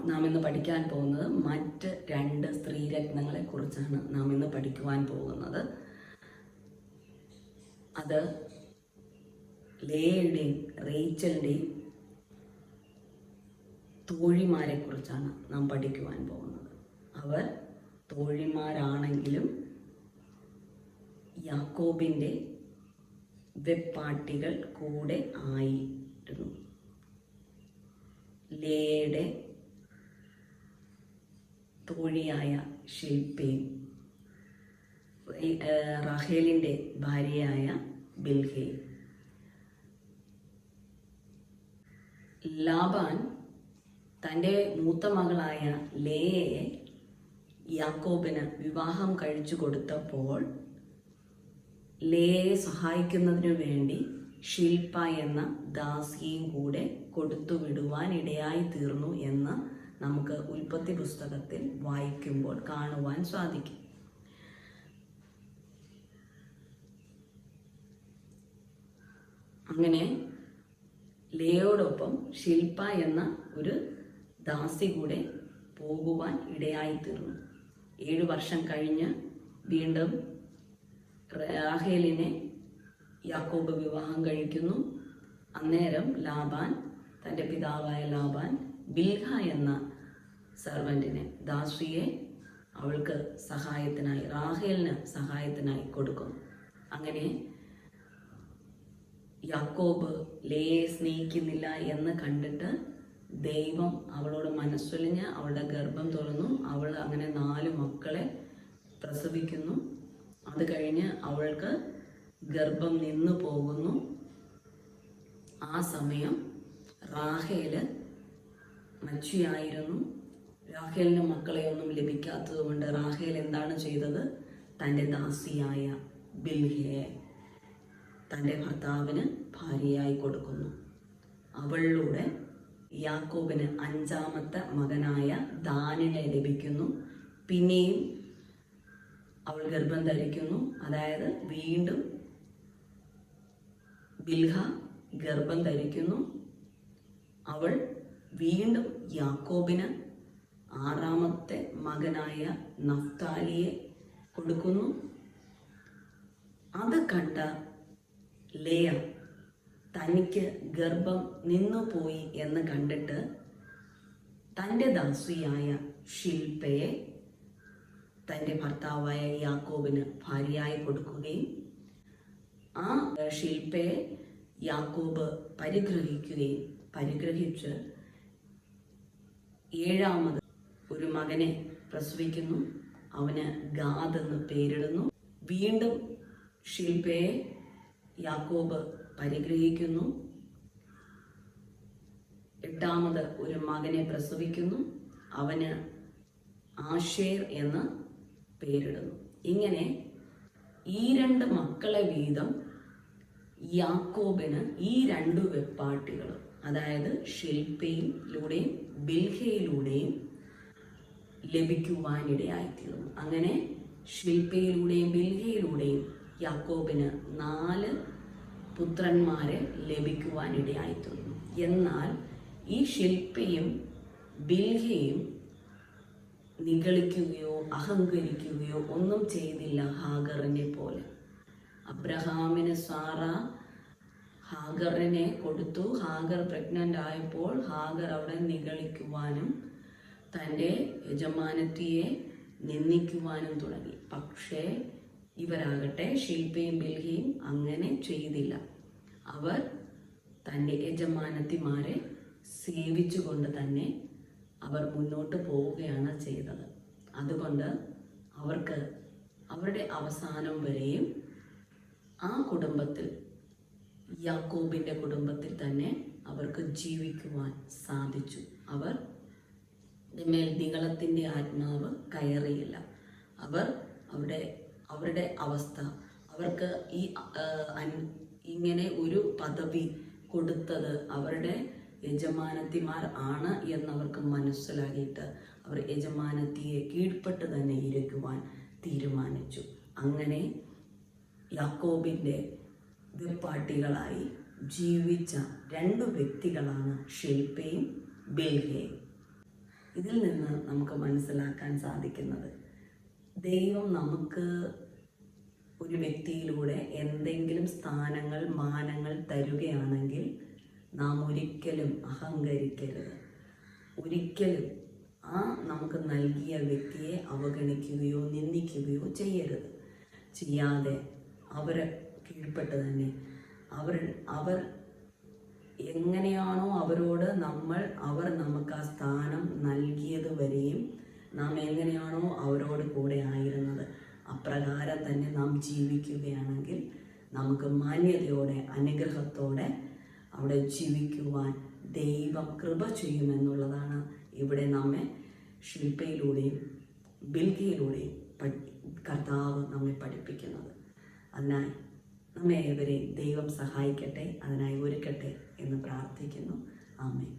നാം ഇന്ന് പഠിക്കാൻ പോകുന്നത് മറ്റ് രണ്ട് സ്ത്രീരത്നങ്ങളെ കുറിച്ചാണ് നാം ഇന്ന് പഠിക്കുവാൻ പോകുന്നത്. അത് ലേയുടെയും റേച്ചലിൻ്റെയും തോഴിമാരെ കുറിച്ചാണ് നാം പഠിക്കുവാൻ പോകുന്നത്. അവർ തോഴിമാരാണെങ്കിലും യാക്കോബിൻ്റെ വെപ്പാട്ടികൾ കൂടെ ആയിരുന്നു. ലേയുടെ തോഴിയായ ശിൽപ്പയും റാഹേലിൻ്റെ ഭാര്യയായ ബിൽഹയും. ലാബാൻ തൻ്റെ മൂത്ത മകളായ ലേയയെ യാക്കോബിന് വിവാഹം കഴിച്ചു കൊടുത്തപ്പോൾ ലേയെ സഹായിക്കുന്നതിനു വേണ്ടി ശിൽപ്പ എന്ന ദാസിയും കൂടെ കൊടുത്തു വിടുവാൻ ഇടയായി തീർന്നു എന്ന് നമുക്ക് ഉൽപ്പത്തി പുസ്തകത്തിൽ വായിക്കുമ്പോൾ കാണുവാൻ സാധിക്കും. അങ്ങനെ ലേയോടൊപ്പം ശിൽപ്പ എന്ന ഒരു ദാസി കൂടെ പോകുവാൻ ഇടയായി തീർന്നു. 7 വർഷം കഴിഞ്ഞ് വീണ്ടും റാഹേലിനെ യാക്കോബ് വിവാഹം കഴിക്കുന്നു. അന്നേരം ലാബാൻ, തൻ്റെ പിതാവായ ലാബാൻ, ബിൽഹ എന്ന സർവൻറ്റിനെ, ദാസിയെ അവൾക്ക് സഹായത്തിനായി, റാഹേലിന് സഹായത്തിനായി കൊടുക്കുന്നു. അങ്ങനെ യാക്കോബ് ലേയെ സ്നേഹിക്കുന്നില്ല എന്ന് കണ്ടിട്ട് ദൈവം അവളോട് മനസ്സൊലിഞ്ഞ് അവളുടെ ഗർഭം തുറന്നു. അവൾ അങ്ങനെ 4 മക്കളെ പ്രസവിക്കുന്നു. അത് കഴിഞ്ഞ് അവൾക്ക് ഗർഭം നിന്നു പോകുന്നു. ആ സമയം റാഹേല് മച്ചിയായിരുന്നു. റാഹേലിന് മക്കളെ ഒന്നും ലഭിക്കാത്തത് കൊണ്ട് റാഹേൽ എന്താണ് ചെയ്തത്? തൻ്റെ ദാസിയായ ബിൽഹയെ തൻ്റെ ഭർത്താവിന് ഭാര്യയായി കൊടുക്കുന്നു. അവളിലൂടെ യാക്കോബിന് 5ാമത്തെ മകനായ ദാനിനെ ലഭിക്കുന്നു. പിന്നെയും അവൾ ഗർഭം ധരിക്കുന്നു. അതായത് വീണ്ടും ബിൽഹ ഗർഭം ധരിക്കുന്നു. അവൾ വീണ്ടും യാക്കോബിന് 6ാമത്തെ മകനായ നഫ്താലിയെ കൊടുക്കുന്നു. അത് കണ്ട ലേയ തനിക്ക് ഗർഭം നിന്നുപോയി എന്ന് കണ്ടിട്ട് തൻ്റെ ദാസിയായ ശിൽപ്പയെ തൻ്റെ ഭർത്താവായ യാക്കോബിന് ഭാര്യയായി കൊടുക്കുകയും ആ ശിൽപ്പയെ യാക്കോബ് പരിഗ്രഹിച്ച് 7ാമത് ഒരു മകനെ പ്രസവിക്കുന്നു. അവന് ഗാദ് എന്ന് പേരിടുന്നു. വീണ്ടും ശിൽപ്പയെ യാക്കോബ് പരിഗ്രഹിക്കുന്നു. 8ാമത് ഒരു മകനെ പ്രസവിക്കുന്നു. അവന് ആശേർ എന്ന് പേരിടുന്നു. ഇങ്ങനെ ഈ 2 മക്കളെ വീതം യാക്കോബിന് ഈ 2 വെപ്പാട്ടികൾ, അതായത് ശിൽപ്പയിലൂടെയും ബിൽഹയിലൂടെയും ലഭിക്കുവാനിടയായിത്തീർന്നു. അങ്ങനെ ശിൽപ്പയിലൂടെയും ബിൽഹയിലൂടെയും യാക്കോബിന് 4 പുത്രന്മാരെ ലഭിക്കുവാനിടയായിത്തീർന്നു. എന്നാൽ ഈ ശിൽപ്പയും ബിൽഹയും നിഗളിക്കുകയോ അഹങ്കരിക്കുകയോ ഒന്നും ചെയ്തില്ല ഹാഗറിനെ പോലെ. അബ്രഹാമിന് സാറ ഹാഗറിനെ കൊടുത്തു. ഹാഗർ പ്രഗ്നൻ്റ് ആയപ്പോൾ ഹാഗർ അവിടെ നിഗളിക്കുവാനും തൻ്റെ യജമാനത്തിയെ നിന്ദിക്കുവാനും തുടങ്ങി. പക്ഷേ ഇവരാകട്ടെ, ശിൽപ്പയും ബിൽഹയും അങ്ങനെ ചെയ്തില്ല. അവർ തൻ്റെ യജമാനത്തിമാരെ സേവിച്ചുകൊണ്ട് തന്നെ അവർ മുന്നോട്ട് പോവുകയാണ് ചെയ്തത്. അതുകൊണ്ട് അവർക്ക് അവരുടെ അവസാനം വരെയും ആ കുടുംബത്തിൽ, യാക്കോബിൻ്റെ കുടുംബത്തിൽ തന്നെ അവർക്ക് ജീവിക്കുവാൻ സാധിച്ചു. അവർ മേൽ നിഗളത്തിൻ്റെ ആത്മാവ് കയറിയില്ല. അവരുടെ അവസ്ഥ, അവർക്ക് ഇങ്ങനെ ഒരു പദവി കൊടുത്തത് അവരുടെ യജമാനത്തിമാർ ആണ് എന്നവർക്ക് മനസ്സിലാക്കിയിട്ട് അവർ യജമാനത്തിയെ കീഴ്പ്പെട്ട് തന്നെ ഇരിക്കുവാൻ തീരുമാനിച്ചു. അങ്ങനെ യാക്കോബിൻ്റെ വെപ്പാട്ടികളായി ജീവിച്ച 2 വ്യക്തികളാണ് ശിൽപ്പയും ബിൽഹയും. ഇതിൽ നിന്ന് നമുക്ക് മനസ്സിലാക്കാൻ സാധിക്കുന്നത്, ദൈവം നമുക്ക് ഒരു വ്യക്തിയിലൂടെ എന്തെങ്കിലും സ്ഥാനങ്ങൾ, മാനങ്ങൾ തരുകയാണെങ്കിൽ നാം ഒരിക്കലും അഹങ്കരിക്കരുത്. ഒരിക്കലും ആ നമുക്ക് നൽകിയ വ്യക്തിയെ അവഗണിക്കുകയോ നിന്ദിക്കുകയോ ചെയ്യരുത്. ചെയ്യാതെ അവരെ കീഴ്പ്പെട്ട് തന്നെ അവർ എങ്ങനെയാണോ അവർ നമുക്ക് ആ സ്ഥാനം നൽകിയത് വരെയും നാം എങ്ങനെയാണോ അവരോട് കൂടെ ആയിരുന്നത് അപ്രകാരം തന്നെ നാം ജീവിക്കുകയാണെങ്കിൽ നമുക്ക് മാന്യതയോടെ, അനുഗ്രഹത്തോടെ അവിടെ ജീവിക്കുവാൻ ദൈവം കൃപ ചെയ്യുമെന്നുള്ളതാണ് ഇവിടെ നമ്മെ ശില്പയിലൂടെയും ബിൽഗയിലൂടെയും കർത്താവ് നമ്മെ പഠിപ്പിക്കുന്നത്. അതിനായി നമ്മെ ഏവരെയും ദൈവം സഹായിക്കട്ടെ, അതിനായി ഒരുക്കട്ടെ എന്ന് പ്രാർത്ഥിക്കുന്നു. ആമേൻ.